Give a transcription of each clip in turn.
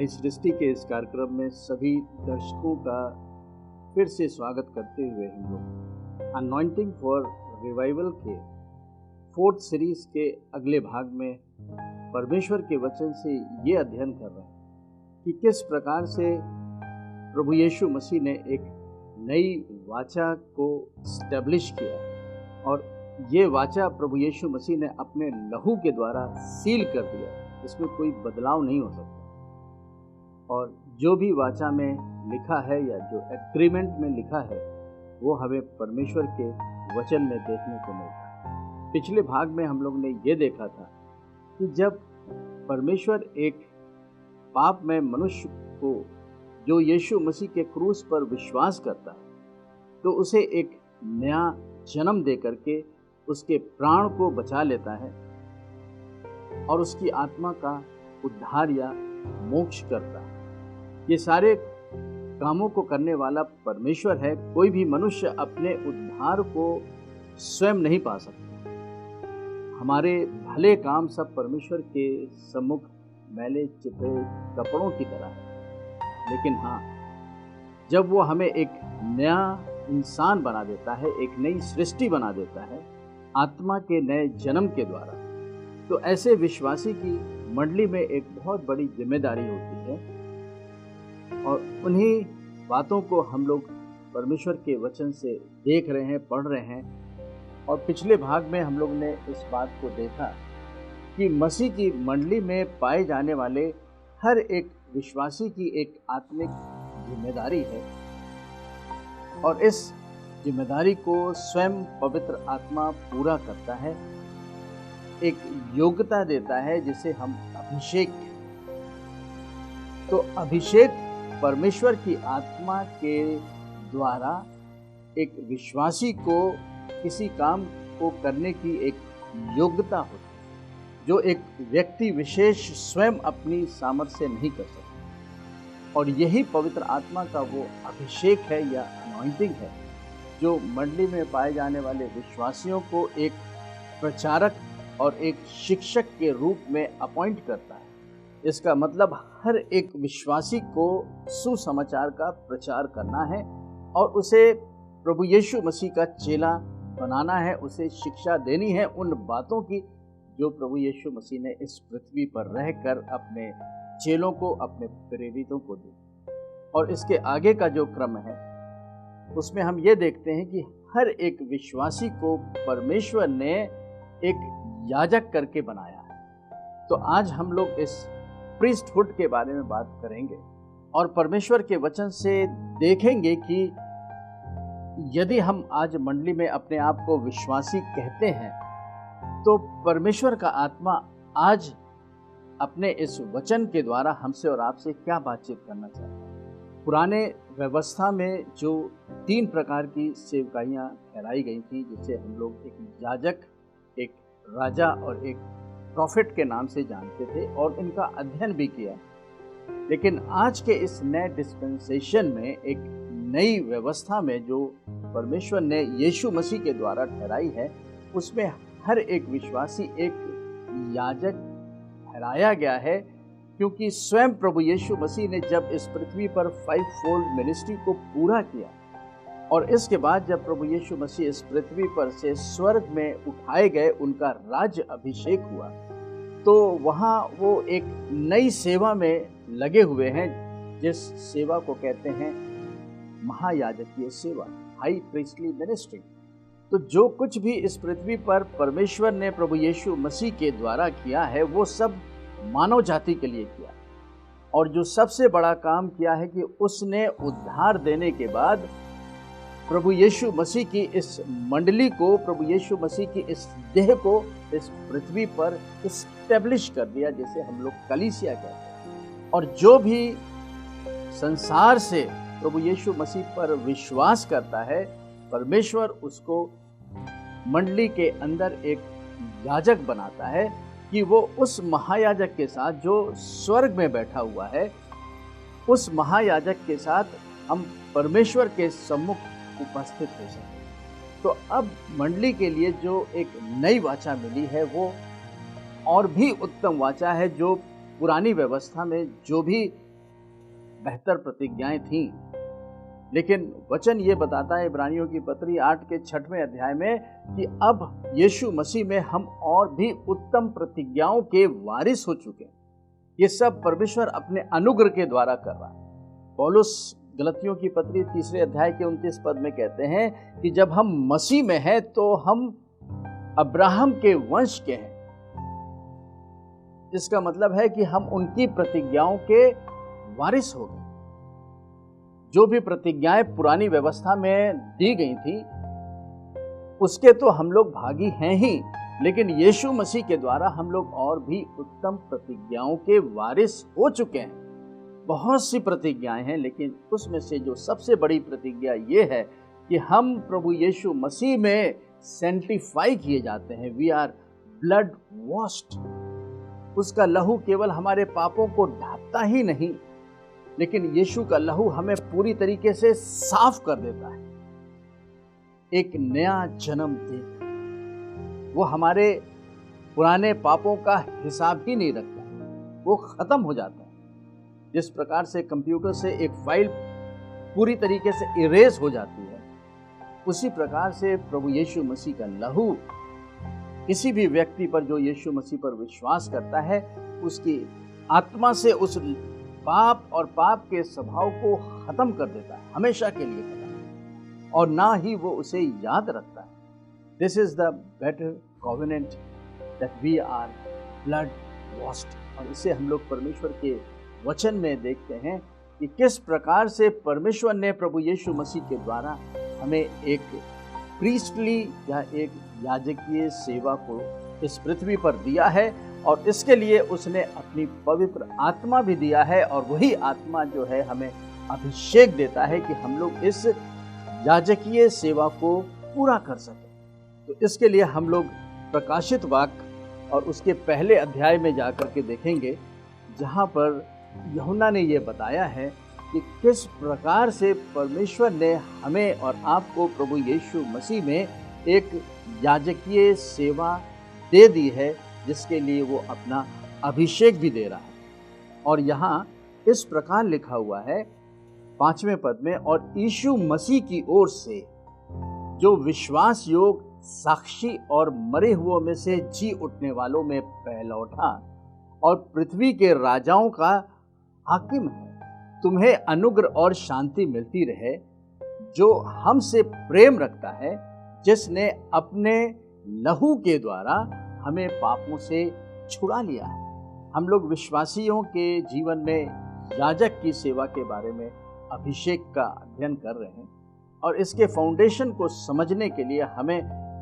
नई सृष्टि के इस कार्यक्रम में सभी दर्शकों का फिर से स्वागत करते हुए हम लोग अनॉइंटिंग फॉर रिवाइवल के फोर्थ सीरीज के अगले भाग में परमेश्वर के वचन से ये अध्ययन कर रहे हैं कि किस प्रकार से प्रभु यीशु मसीह ने एक नई वाचा को स्टैब्लिश किया और ये वाचा प्रभु यीशु मसीह ने अपने लहू के द्वारा सील कर दिया। इसमें कोई बदलाव नहीं हो सकता और जो भी वाचा में लिखा है या जो एग्रीमेंट में लिखा है वो हमें परमेश्वर के वचन में देखने को मिलता है। पिछले भाग में हम लोग ने ये देखा था कि जब परमेश्वर एक पाप में मनुष्य को जो यीशु मसीह के क्रूस पर विश्वास करता है तो उसे एक नया जन्म दे करके उसके प्राण को बचा लेता है और उसकी आत्मा का उद्धार या मोक्ष करता है। ये सारे कामों को करने वाला परमेश्वर है। कोई भी मनुष्य अपने उद्धार को स्वयं नहीं पा सकता। हमारे भले काम सब परमेश्वर के सम्मुख मैले चिपे कपड़ों की तरह है, लेकिन हाँ, जब वो हमें एक नया इंसान बना देता है, एक नई सृष्टि बना देता है आत्मा के नए जन्म के द्वारा, तो ऐसे विश्वासी की मंडली में एक बहुत बड़ी जिम्मेदारी होती है और उन्हीं बातों को हम लोग परमेश्वर के वचन से देख रहे हैं, पढ़ रहे हैं। और पिछले भाग में हम लोग ने इस बात को देखा कि मसीह की मंडली में पाए जाने वाले हर एक विश्वासी की एक आत्मिक जिम्मेदारी है और इस जिम्मेदारी को स्वयं पवित्र आत्मा पूरा करता है, एक योग्यता देता है जिसे हम अभिषेक। तो अभिषेक परमेश्वर की आत्मा के द्वारा एक विश्वासी को किसी काम को करने की एक योग्यता होती है जो एक व्यक्ति विशेष स्वयं अपनी सामर्थ्य से नहीं कर सकता। और यही पवित्र आत्मा का वो अभिषेक है या अनॉइंटिंग है जो मंडली में पाए जाने वाले विश्वासियों को एक प्रचारक और एक शिक्षक के रूप में अपॉइंट करता है। इसका मतलब हर एक विश्वासी को सुसमाचार का प्रचार करना है और उसे प्रभु यीशु मसीह का चेला बनाना है, उसे शिक्षा देनी है उन बातों की जो प्रभु यीशु मसीह ने इस पृथ्वी पर रहकर अपने चेलों को, अपने प्रेरितों को दी। और इसके आगे का जो क्रम है उसमें हम ये देखते हैं कि हर एक विश्वासी को परमेश्वर ने एक याजक करके बनाया है। तो आज हम लोग इस प्रीस्टहुड के बारे में बात करेंगे और परमेश्वर के वचन से देखेंगे कि यदि हम आज मंडली में अपने आप को विश्वासी कहते हैं तो परमेश्वर का आत्मा आज अपने इस वचन के द्वारा हमसे और आपसे क्या बातचीत करना चाहता है। पुराने व्यवस्था में जो 3 प्रकार की सेवकाइयाँ ठहराई गई थी, जिसे हम लोग एक याजक, एक राजा और एक प्रॉफिट के नाम से जानते थे और इनका अध्ययन भी किया। लेकिन आज के इस नए डिस्पेंसेशन में, एक नई व्यवस्था में जो परमेश्वर ने यीशु मसीह के द्वारा ठहराई है, उसमें हर एक विश्वासी एक याजक ठहराया गया है, क्योंकि स्वयं प्रभु यीशु मसीह ने जब इस पृथ्वी पर 5-fold मिनिस्ट्री को पूरा किया और इसके बाद जब प्रभु यीशु मसीह इस पृथ्वी पर से स्वर्ग में उठाए गए, उनका राज्य अभिषेक हुआ, तो वहाँ वो एक नई सेवा में लगे हुए हैं जिस सेवा को कहते हैं महायाजकीय सेवा, हाई प्रीस्टली मिनिस्ट्री। तो जो कुछ भी इस पृथ्वी पर परमेश्वर ने प्रभु यीशु मसीह के द्वारा किया है वो सब मानव जाति के लिए किया और जो सबसे बड़ा काम किया है कि उसने उद्धार देने के बाद प्रभु यीशु मसीह की इस मंडली को, प्रभु यीशु मसीह की इस देह को इस पृथ्वी पर इस्टेब्लिश कर दिया, जिसे हम लोग कलीसिया कहते हैं। और जो भी संसार से प्रभु यीशु मसीह पर विश्वास करता है, परमेश्वर उसको मंडली के अंदर एक याजक बनाता है कि वो उस महायाजक के साथ जो स्वर्ग में बैठा हुआ है, उस महायाजक के साथ हम परमेश्वर के सम्मुख उपस्थित हो सके। तो अब मंडली के लिए जो एक नई वाचा मिली है वो और भी उत्तम वाचा है, जो पुरानी व्यवस्था में जो भी बेहतर प्रतिज्ञाएं थीं, लेकिन वचन ये बताता है इब्रानियों की पत्री 8 के 6वें अध्याय में कि अब यीशु मसीह में हम और भी उत्तम प्रतिज्ञाओं के वारिस हो चुके हैं। ये सब परमेश्वर अपने अनुग्रह के द्वारा कर रहा है। पौलुस गलतियों की पत्री 3 अध्याय के 29 पद में कहते हैं कि जब हम मसीह में हैं तो हम अब्राहम के वंश के हैं। इसका मतलब है कि हम उनकी प्रतिज्ञाओं के वारिस हो गए। जो भी प्रतिज्ञाएं पुरानी व्यवस्था में दी गई थी उसके तो हम लोग भागी हैं ही, लेकिन यीशु मसीह के द्वारा हम लोग और भी उत्तम प्रतिज्ञाओं के वारिस हो चुके हैं। बहुत सी प्रतिज्ञाएं हैं, लेकिन उसमें से जो सबसे बड़ी प्रतिज्ञा ये है कि हम प्रभु यीशु मसीह में सेंटिफाई किए जाते हैं। We are blood washed. उसका लहू केवल हमारे पापों को ढांकता ही नहीं, लेकिन यीशु का लहू हमें पूरी तरीके से साफ कर देता है, एक नया जन्म देता। वो हमारे पुराने पापों का हिसाब ही नहीं रखता, वो खत्म हो जाता है। जिस प्रकार से कंप्यूटर से एक फाइल पूरी तरीके से इरेज हो जाती है, उसी प्रकार से प्रभु यीशु मसीह का लहू किसी भी व्यक्ति पर जो यीशु मसीह पर विश्वास करता है, उसकी आत्मा से उस पाप और पाप के स्वभाव को खत्म कर देता है, हमेशा के लिए खत्म, और ना ही वो उसे याद रखता है। This is the better covenant that we are blood washed. और इसे हम लोग परमेश्वर के वचन में देखते हैं कि किस प्रकार से परमेश्वर ने प्रभु यीशु मसीह के द्वारा हमें एक प्रीस्टली या एक याजकीय सेवा को इस पृथ्वी पर दिया है, और इसके लिए उसने अपनी पवित्र आत्मा भी दिया है, और वही आत्मा जो है हमें अभिषेक देता है कि हम लोग इस याजकीय सेवा को पूरा कर सकें। तो इसके लिए हम लोग प्रकाशित वाक्य और उसके पहले अध्याय में जाकर के देखेंगे, जहाँ पर यूहन्ना ने ये बताया है कि किस प्रकार से परमेश्वर ने हमें और आपको प्रभु यीशु मसीह में एक याजकीय सेवा दे दी है, जिसके लिए वो अपना अभिषेक भी दे रहा है। और यहाँ इस प्रकार लिखा हुआ है 5वें पद में, और यीशु मसीह की ओर से जो विश्वास योग साक्षी और मरे हुओं में से जी उठने वालों में पहलौठा और पृथ्वी के राजाओं का हाकिम है, तुम्हें अनुग्रह और शांति मिलती रहे, जो हमसे प्रेम रखता है, जिसने अपने लहू के द्वारा हमें पापों से छुड़ा लिया है। हम लोग विश्वासियों के जीवन में याजक की सेवा के बारे में अभिषेक का अध्ययन कर रहे हैं, और इसके फाउंडेशन को समझने के लिए हमें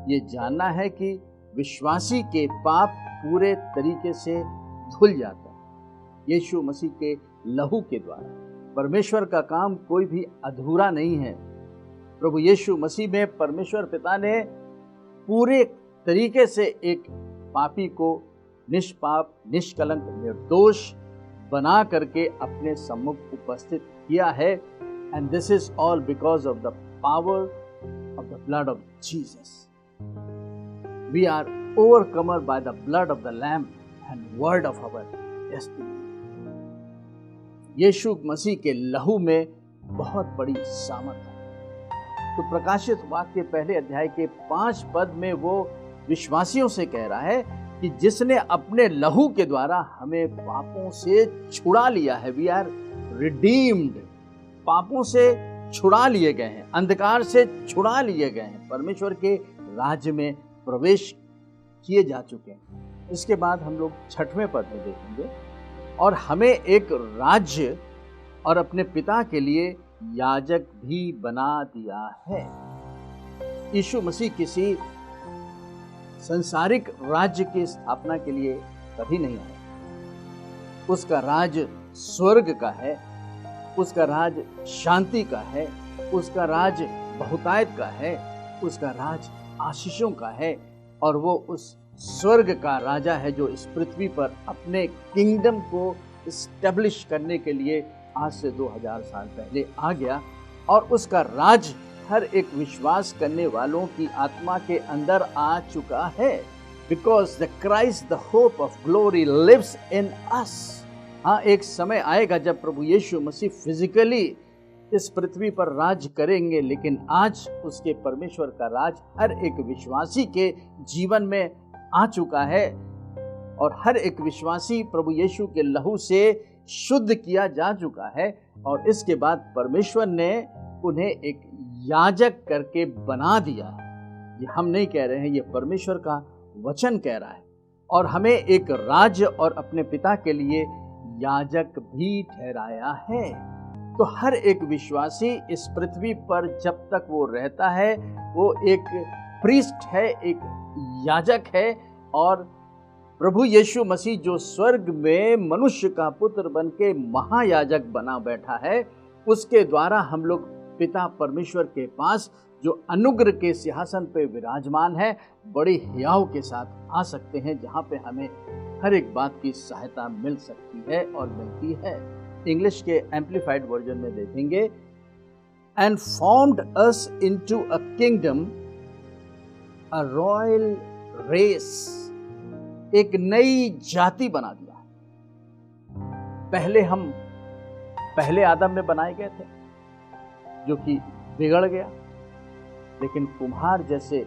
ये जानना है कि विश्वासी के पाप पूरे तरीके से धुल जाता है यीशु मसीह के लहू के द्वारा। परमेश्वर का काम कोई भी अधूरा नहीं है। प्रभु यीशु मसीह में परमेश्वर पिता ने पूरे तरीके से एक पापी को निष्पाप, निष्कलंक, निर्दोष बना करके अपने सम्मुख उपस्थित किया है। And this is all because of the power of the blood of Jesus. We are overcomer by the blood of the lamb and word of our destiny. Yeshu Masih के लहू में बहुत बड़ी सामर्थ है। तो प्रकाशित वाक्य के पहले अध्याय के 5 पद में वो विश्वासियों से कह रहा है कि जिसने अपने लहू के द्वारा हमें पापों से छुड़ा लिया है। We are redeemed. पापों से छुड़ा लिए गए हैं, अंधकार से छुड़ा लिए गए हैं, परमेश्वर के राज्य में प्रवेश किए जा चुके हैं। इसके बाद हम लोग 6वें पद में देखेंगे, और हमें एक राज्य और अपने पिता के लिए याजक भी बना दिया है। यीशु मसीह किसी सांसारिक राज्य की स्थापना के लिए कभी नहीं आया। उसका राज स्वर्ग का है, उसका राज शांति का है, उसका राज बहुतायत का है, उसका राज आशीषों का है, और वो उस स्वर्ग का राजा है जो इस पृथ्वी पर अपने किंगडम को इस्टेब्लिश करने के लिए आज से 2000 साल पहले आ गया, और उसका राज हर एक विश्वास करने वालों की आत्मा के अंदर आ चुका है। Because the Christ the hope of glory lives in us. हाँ, एक समय आएगा जब प्रभु यीशु मसीह फिजिकली इस पृथ्वी पर राज करेंगे, लेकिन आज उसके परमेश्वर का राज हर एक विश्वासी के जीवन में आ चुका है और हर एक विश्वासी प्रभु यीशु के लहू से शुद्ध किया जा चुका है। और इसके बाद परमेश्वर ने उन्हें एक याजक करके बना दिया है। ये हम नहीं कह रहे हैं, ये परमेश्वर का वचन कह रहा है। और हमें एक राज्य और अपने पिता के लिए याजक भी ठहराया है। तो हर एक विश्वासी इस पृथ्वी पर जब तक वो रहता है वो एक प्रीस्ट है, एक याजक है। और प्रभु यीशु मसीह जो स्वर्ग में मनुष्य का पुत्र बन के महायाजक बना बैठा है, उसके द्वारा हम लोग पिता परमेश्वर के पास जो अनुग्रह के सिंहासन पे विराजमान है, बड़ी हियाव के साथ आ सकते हैं, जहाँ पे हमें हर एक बात की सहायता मिल सकती है और मिलती है। इंग्लिश के एम्प्लीफाइड वर्जन में देखेंगे, and formed us into a kingdom, a royal race, एक नई जाति बना दिया। पहले आदम में बनाए गए थे जो कि बिगड़ गया, लेकिन कुम्हार जैसे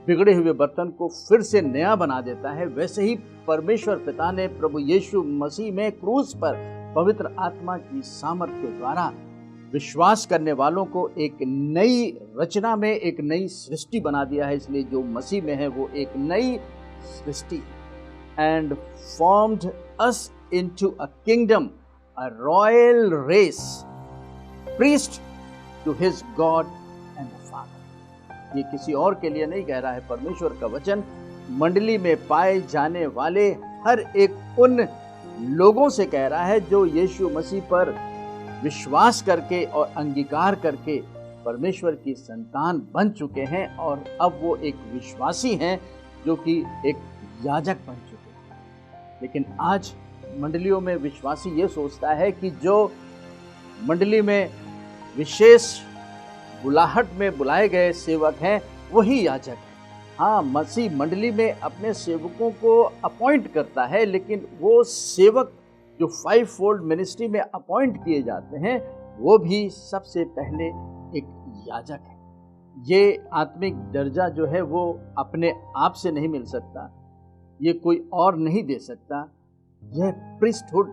बिगड़े हुए बर्तन को फिर से नया बना देता है, वैसे ही परमेश्वर पिता ने प्रभु यीशु मसीह में क्रूस पर पवित्र आत्मा की सामर्थ्य के द्वारा विश्वास करने वालों को एक नई रचना में, एक नई सृष्टि बना दिया है। इसलिए जो मसीह में है वो एक नई सृष्टि। And formed us into a kingdom, a royal race, priest to his God and the father. ये किसी और के लिए नहीं कह रहा है, परमेश्वर का वचन मंडली में पाए जाने वाले हर एक उन लोगों से कह रहा है जो यीशु मसीह पर विश्वास करके और अंगीकार करके परमेश्वर की संतान बन चुके हैं और अब वो एक विश्वासी हैं जो कि एक याजक बन चुके हैं। लेकिन आज मंडलियों में विश्वासी ये सोचता है कि जो मंडली में विशेष बुलाहट में बुलाए गए सेवक हैं वही याजक है। हाँ, मसीह मंडली में अपने सेवकों को अपॉइंट करता है, लेकिन वो सेवक जो 5 फोल्ड मिनिस्ट्री में अपॉइंट किए जाते हैं वो भी सबसे पहले एक याजक है। ये आत्मिक दर्जा जो है वो अपने आप से नहीं मिल सकता, ये कोई और नहीं दे सकता। यह प्रीस्टहुड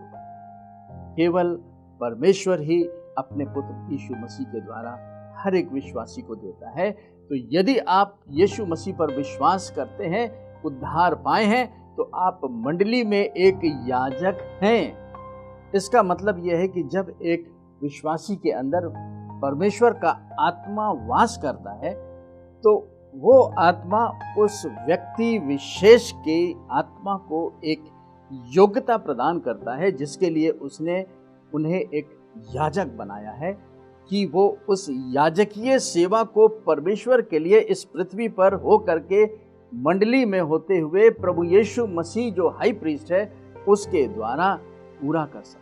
केवल परमेश्वर ही अपने पुत्र यीशु मसीह के द्वारा हर एक विश्वासी को देता है। तो यदि आप यीशु मसीह पर विश्वास करते हैं, उद्धार पाए हैं, तो आप मंडली में एक याजक हैं। इसका मतलब यह है कि जब एक विश्वासी के अंदर परमेश्वर का आत्मा वास करता है तो वो आत्मा उस व्यक्ति विशेष के आत्मा को एक योग्यता प्रदान करता है जिसके लिए उसने उन्हें एक याजक बनाया है कि वो उस याजकीय सेवा को परमेश्वर के लिए इस पृथ्वी पर हो करके मंडली में होते हुए प्रभु यीशु मसीह जो हाई प्रीस्ट है उसके द्वारा पूरा कर सके।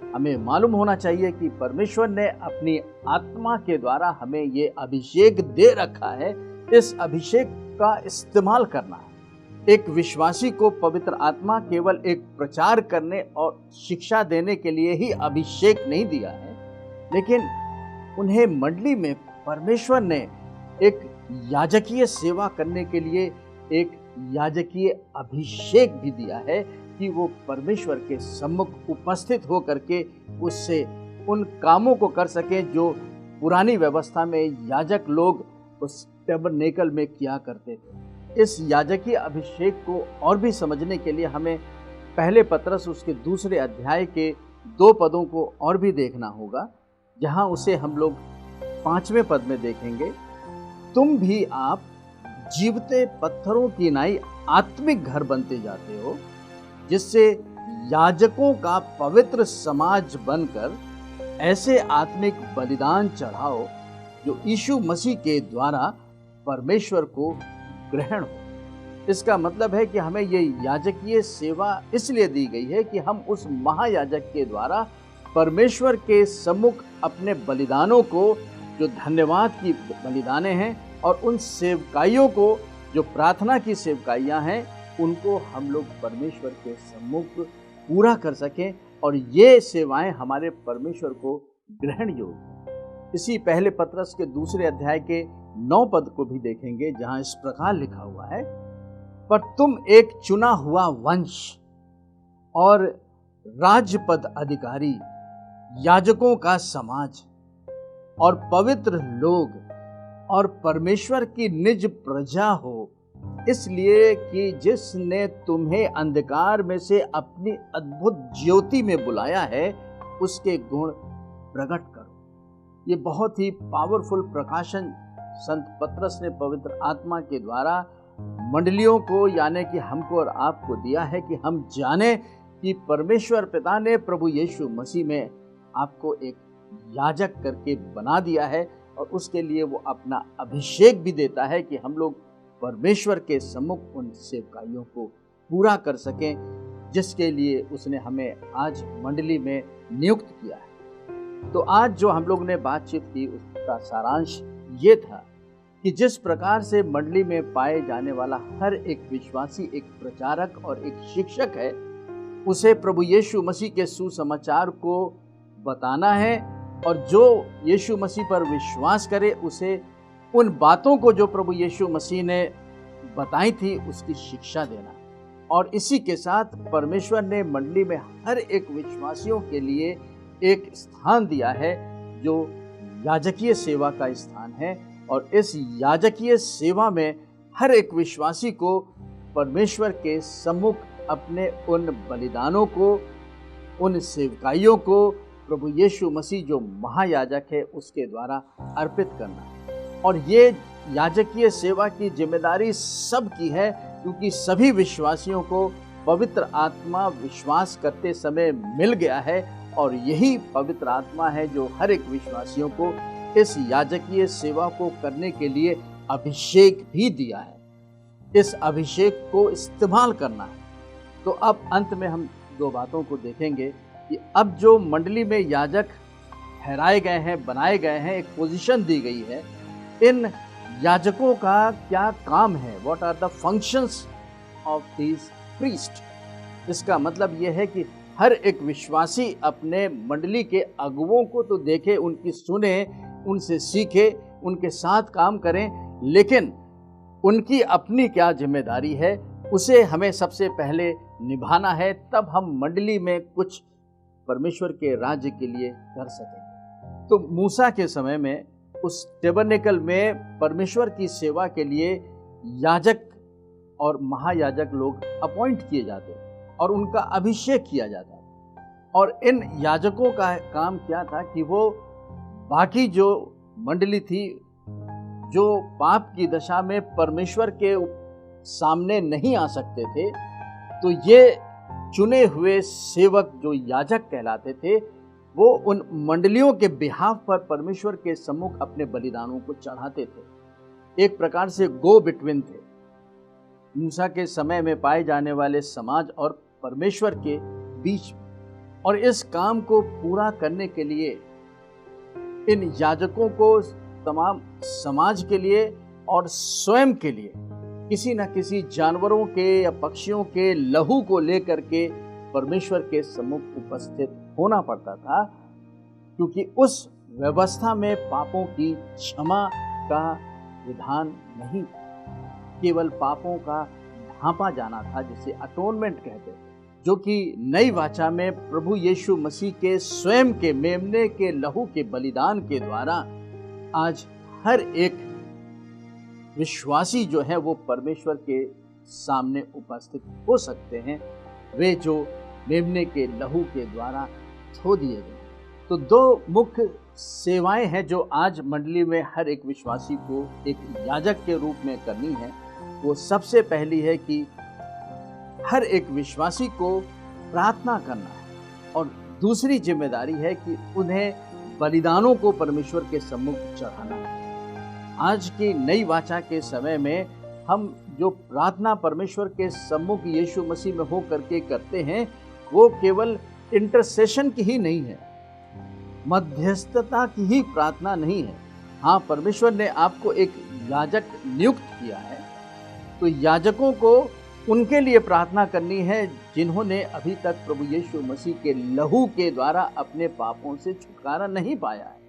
हमें मालूम होना चाहिए कि परमेश्वर ने अपनी आत्मा के द्वारा हमें ये अभिषेक दे रखा है। इस अभिषेक का इस्तेमाल करना है। एक विश्वासी को पवित्र आत्मा केवल एक प्रचार करने और शिक्षा देने के लिए ही अभिषेक नहीं दिया है, लेकिन उन्हें मंडली में परमेश्वर ने एक याजकीय सेवा करने के लिए एक याजकीय अभिषेक भी दिया है कि वो परमेश्वर के सम्मुख उपस्थित हो करके उससे उन कामों को कर सके जो पुरानी व्यवस्था में याजक लोग उस टैबरनेकल में किया करते थे। इस याजकीय अभिषेक को और भी समझने के लिए हमें पहले पत्रस उसके 2 अध्याय के 2 पदों को और भी देखना होगा, जहां उसे हम लोग 5वें पद में देखेंगे। तुम भी आप जीवते पत्थरों की नाई आत्मिक घर बनते जाते हो, जिससे याजकों का पवित्र समाज बनकर ऐसे आत्मिक बलिदान चढ़ाओ जो यीशु मसीह के द्वारा परमेश्वर को ग्रहण हो। इसका मतलब है कि हमें ये याजकीय सेवा इसलिए दी गई है कि हम उस महायाजक के द्वारा परमेश्वर के सम्मुख अपने बलिदानों को, जो धन्यवाद की बलिदानें हैं, और उन सेवकाइयों को जो प्रार्थना की सेवकाइयाँ हैं, उनको हम लोग परमेश्वर के सम्मुख पूरा कर सकें और ये सेवाएं हमारे परमेश्वर को ग्रहण योग्य हैं। इसी पहले पत्रस के 2 अध्याय के 9 पद को भी देखेंगे, जहां इस प्रकार लिखा हुआ है, पर तुम एक चुना हुआ वंश और राजपद अधिकारी, याजकों का समाज और पवित्र लोग और परमेश्वर की निज प्रजा हो, इसलिए कि जिसने तुम्हें अंधकार में से अपनी अद्भुत ज्योति में बुलाया है, उसके गुण प्रकट करो। ये बहुत ही पावरफुल प्रकाशन संत पत्रस ने पवित्र आत्मा के द्वारा मंडलियों को, यानी कि हमको और आपको दिया है कि हम जाने कि परमेश्वर पिता ने प्रभु यीशु मसीह में आपको एक याजक करके बना दिया है, और उसके लिए वो अपना अभिषेक भी देता है कि हम लोग परमेश्वर के सम्मुख उन सेवकाइयों को पूरा कर सकें, जिसके लिए उसने हमें आज मंडली में नियुक्त किया है। तो आज जो हम लोग ने बातचीत की, उसका सारांश ये था कि जिस प्रकार से मंडली में पाए जाने वाला हर एक विश्वासी एक प्रचारक और एक शिक्षक है, उसे प्रभु यीशु मसीह के सुसमाचार को बताना है, और जो यीशु मसीह पर विश्वास करे उसे उन बातों को जो प्रभु यीशु मसीह ने बताई थी उसकी शिक्षा देना। और इसी के साथ परमेश्वर ने मंडली में हर एक विश्वासियों के लिए एक स्थान दिया है, जो याजकीय सेवा का स्थान है, और इस याजकीय सेवा में हर एक विश्वासी को परमेश्वर के सम्मुख अपने उन बलिदानों को, उन सेवकाइयों को प्रभु यीशु मसीह जो महायाजक है उसके द्वारा अर्पित करना है। और ये याजकीय सेवा की जिम्मेदारी सबकी है, क्योंकि सभी विश्वासियों को पवित्र आत्मा विश्वास करते समय मिल गया है, और यही पवित्र आत्मा है जो हर एक विश्वासियों को इस याजकीय सेवा को करने के लिए अभिषेक भी दिया है। इस अभिषेक को इस्तेमाल करना है। तो अब अंत में हम 2 बातों को देखेंगे कि अब जो मंडली में याजक ठहराए गए हैं, बनाए गए हैं, एक पोजीशन दी गई है, इन याजकों का क्या काम है, what are the functions of these priest. इसका मतलब यह है कि हर एक विश्वासी अपने मंडली के अगुवों को तो देखे, उनकी सुने, उनसे सीखे, उनके साथ काम करें, लेकिन उनकी अपनी क्या जिम्मेदारी है उसे हमें सबसे पहले निभाना है, तब हम मंडली में कुछ परमेश्वर के राज्य के लिए कर सकेंगे। तो मूसा के समय में उस टेबरनेकल में परमेश्वर की सेवा के लिए याजक और महायाजक लोग अपॉइंट किए जाते और उनका अभिषेक किया जाता। और इन याजकों का काम क्या था कि वो बाकी जो मंडली थी, जो पाप की दशा में परमेश्वर के सामने नहीं आ सकते थे, तो ये चुने हुए सेवक जो याजक कहलाते थे, वो उन मंडलियों के बिहाफ पर परमेश्वर के सम्मुख अपने बलिदानों को चढ़ाते थे। एक प्रकार से गो बिटवीन थे मूसा के समय में पाए जाने वाले समाज और परमेश्वर के बीच। और इस काम को पूरा करने के लिए इन याजकों को तमाम समाज के लिए और स्वयं के लिए किसी न किसी जानवरों के या पक्षियों के लहू को लेकर के परमेश्वर के सम्मुख उपस्थित होना पड़ता था, क्योंकि उस व्यवस्था में पापों की क्षमा का विधान नहीं था, केवल पापों का ढांपा जाना था, जिसे अटोनमेंट कहते थे, जो कि नई वाचा में प्रभु यीशु मसीह के स्वयं के मेमने के लहू के बलिदान के द्वारा आज हर एक विश्वासी जो है वो परमेश्वर के सामने उपस्थित हो सकते हैं, वे जो मेमने के लहू के द्वारा धो दिए गए। तो 2 मुख्य सेवाएं हैं जो आज मंडली में हर एक विश्वासी को एक याजक के रूप में करनी है। वो सबसे पहली है कि हर एक विश्वासी को प्रार्थना करना है, और दूसरी जिम्मेदारी है कि उन्हें बलिदानों को परमेश्वर के सम्मुख चढ़ाना है। आज की नई वाचा के समय में हम जो प्रार्थना परमेश्वर के सम्मुख यीशु मसीह में हो करके करते हैं, वो केवल इंटरसेशन की ही नहीं है, मध्यस्थता की ही प्रार्थना नहीं है। हाँ, परमेश्वर ने आपको एक याजक नियुक्त किया है, तो याजकों को उनके लिए प्रार्थना करनी है जिन्होंने अभी तक प्रभु यीशु मसीह के लहू के द्वारा अपने पापों से छुटकारा नहीं पाया है,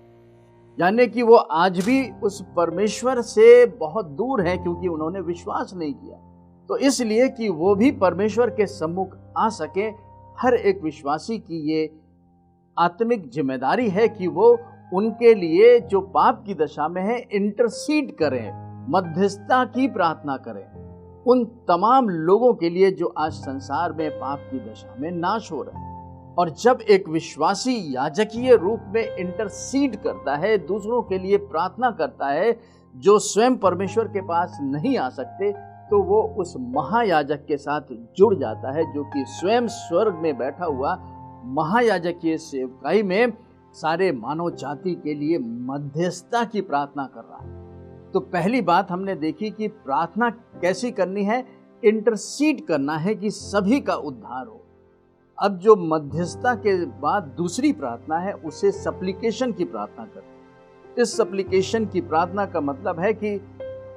यानी कि वो आज भी उस परमेश्वर से बहुत दूर हैं क्योंकि उन्होंने विश्वास नहीं किया। तो इसलिए कि वो भी परमेश्वर के सम्मुख आ सके, हर एक विश्वासी की ये आत्मिक जिम्मेदारी है कि वो उनके लिए जो पाप की दशा में है इंटरसीड करें, मध्यस्थता की प्रार्थना करें, उन तमाम लोगों के लिए जो आज संसार में पाप की दशा में नाश हो रहे हैं। और जब एक विश्वासी याजकीय रूप में इंटरसीड करता है, दूसरों के लिए प्रार्थना करता है जो स्वयं परमेश्वर के पास नहीं आ सकते, तो वो उस महायाजक के साथ जुड़ जाता है जो कि स्वयं स्वर्ग में बैठा हुआ महायाजकीय सेवकाई में सारे मानव जाति के लिए मध्यस्थता की प्रार्थना कर रहा है। तो पहली बात हमने देखी कि प्रार्थना कैसी करनी है, इंटरसीड करना है कि सभी का उद्धार हो। अब जो मध्यस्थता के बाद दूसरी प्रार्थना है उसे सप्लीकेशन की प्रार्थना करते। इस सप्लीकेशन की प्रार्थना का मतलब है कि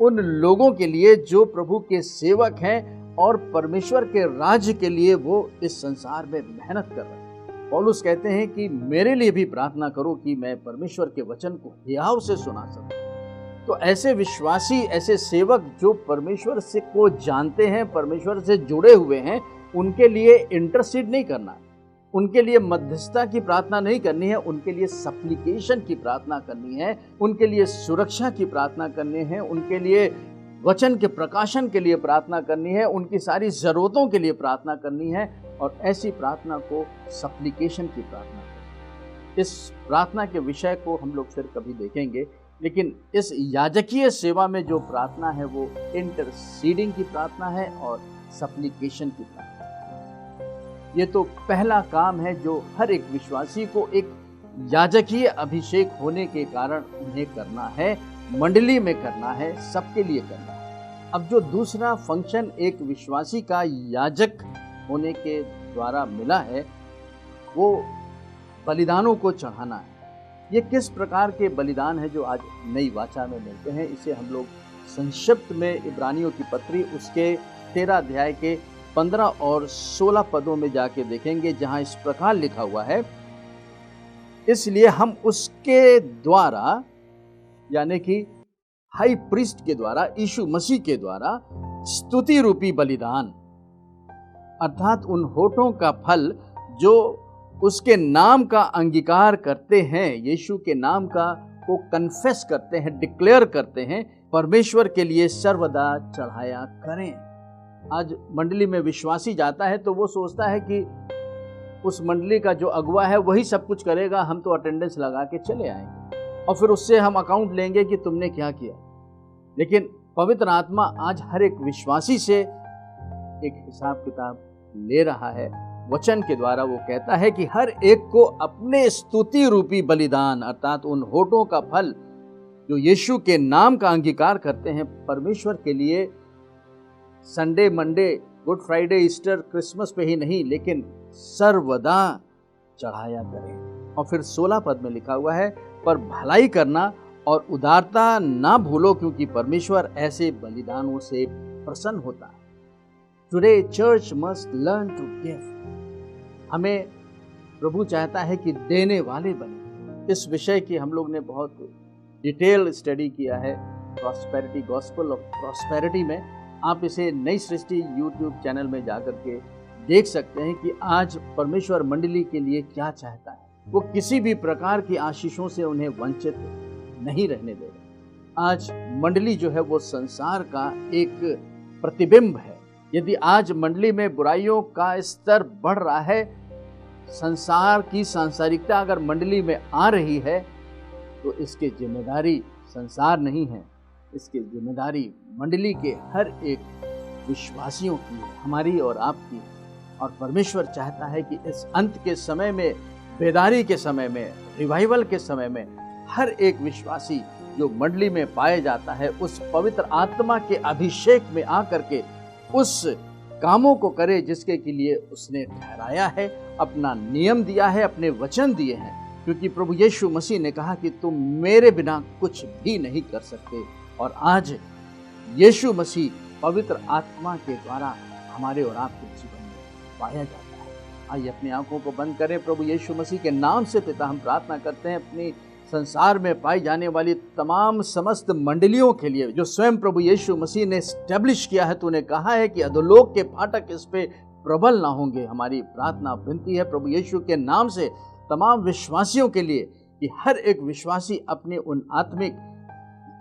उन लोगों के लिए जो प्रभु के सेवक हैं और परमेश्वर के राज्य के लिए वो इस संसार में मेहनत कर रहे हैं। पौलुस कहते हैं कि मेरे लिए भी प्रार्थना करो कि मैं परमेश्वर के वचन को हियाव से सुना सकूं। तो ऐसे विश्वासी, ऐसे सेवक जो परमेश्वर से को जानते हैं, परमेश्वर से जुड़े हुए हैं, उनके लिए इंटरसीड नहीं करना है, उनके लिए मध्यस्थता की प्रार्थना नहीं करनी है, उनके लिए सप्लीकेशन की प्रार्थना करनी है, उनके लिए सुरक्षा की प्रार्थना करनी है, उनके लिए वचन के प्रकाशन के लिए प्रार्थना करनी है, उनकी सारी ज़रूरतों के लिए प्रार्थना करनी है। और ऐसी प्रार्थना को सप्लीकेशन की प्रार्थना करनी। इस प्रार्थना के विषय को हम लोग फिर कभी देखेंगे, लेकिन इस याजकीय सेवा में जो प्रार्थना है वो इंटरसीडिंग की प्रार्थना है और सप्लीकेशन की प्रार्थना। ये तो पहला काम है जो हर एक विश्वासी को एक याजकीय अभिषेक होने के कारण उन्हें करना है, मंडली में करना है, सबके लिए करना है। अब जो दूसरा फंक्शन एक विश्वासी का याजक होने के द्वारा मिला है वो बलिदानों को चढ़ाना है। ये किस प्रकार के बलिदान है जो आज नई वाचा में मिलते हैं, इसे हम लोग संक्षिप्त में इब्रानियों की पत्री उसके 13 अध्याय के 15 और 16 पदों में जाके देखेंगे, जहां इस प्रकार लिखा हुआ है, इसलिए हम उसके द्वारा यानी कि हाई प्रीस्ट के द्वारा, यीशु मसीह के द्वारा स्तुति रूपी बलिदान, अर्थात उन होठों का फल जो उसके नाम का अंगीकार करते हैं, यीशु के नाम का को कन्फेस करते हैं, डिक्लेयर करते हैं, परमेश्वर के लिए सर्वदा चढ़ाया करें। आज मंडली में विश्वासी जाता है तो वो सोचता है कि उस मंडली का जो अगुवा है वही सब कुछ करेगा, हम तो अटेंडेंस लगा के चले आएंगे और फिर उससे हम अकाउंट लेंगे कि तुमने क्या किया। लेकिन पवित्र आत्मा आज हर एक विश्वासी से एक हिसाब किताब ले रहा है। वचन के द्वारा वो कहता है कि हर एक को अपने स्तुति रूपी बलिदान, अर्थात उन होठों का फल जो यीशु के नाम का अंगीकार करते हैं, परमेश्वर के लिए Sunday, Monday, good Friday, Easter, Christmas पे ही नहीं, लेकिन सर्वदा चढ़ाया करें। और फिर 16 पद में लिखा हुआ है, पर भलाई करना और उदारता ना भूलो, क्योंकि परमेश्वर ऐसे बलिदानों से प्रसन्न होता है। Today church must learn to give. हमें प्रभु चाहता है कि देने वाले बने। इस विषय की हम लोग ने बहुत डिटेल स्टडी किया है प्रॉस्पेरिटी, गॉस्पेल ऑफ प्रॉस्पेरिटी में। आप इसे नई सृष्टि यूट्यूब चैनल में जाकर के देख सकते हैं कि आज परमेश्वर मंडली के लिए क्या चाहता है। वो किसी भी प्रकार की आशीषों से उन्हें वंचित नहीं रहने देगा। आज मंडली जो है वो संसार का एक प्रतिबिंब है। यदि आज मंडली में बुराइयों का स्तर बढ़ रहा है, संसार की सांसारिकता अगर मंडली में आ रही है, तो इसकी जिम्मेदारी संसार नहीं है, इसकी जिम्मेदारी मंडली के हर एक विश्वासियों की है, हमारी और आपकी। और परमेश्वर चाहता है कि इस अंत के समय में, बेदारी के समय में, रिवाइवल के समय में, हर एक विश्वासी जो मंडली में पाया जाता है उस पवित्र आत्मा के अभिषेक में आकर के उस कामों को करे जिसके के लिए उसने ठहराया है, अपना नियम दिया है, अपने वचन दिए हैं। क्योंकि प्रभु यीशु मसीह ने कहा कि तुम मेरे बिना कुछ भी नहीं कर सकते। और आज यीशु मसीह पवित्र आत्मा के द्वारा हमारे और आपके जीवन में पाया जाता है। आइए अपनी आंखों को बंद करें। प्रभु यीशु मसीह के नाम से पिता हम प्रार्थना करते हैं अपनी संसार में पाई जाने वाली तमाम समस्त मंडलियों के लिए जो स्वयं प्रभु यीशु मसीह ने स्टैब्लिश किया है। तूने कहा है कि अधोलोक के फाटक इस पे प्रबल ना होंगे। हमारी प्रार्थना विनती है प्रभु यीशु के नाम से तमाम विश्वासियों के लिए कि हर एक विश्वासी अपनी उन आत्मिक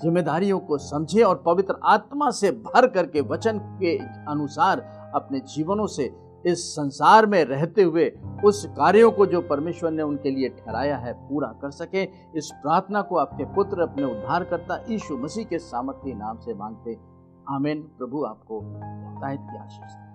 जिम्मेदारियों को समझे और पवित्र आत्मा से भर करके वचन के अनुसार अपने जीवनों से इस संसार में रहते हुए उस कार्यों को जो परमेश्वर ने उनके लिए ठहराया है पूरा कर सके। इस प्रार्थना को आपके पुत्र अपने उद्धारकर्ता यीशु मसीह के सामर्थ्य नाम से मांगते, आमीन। प्रभु आपको हिदायत की आशीष दे।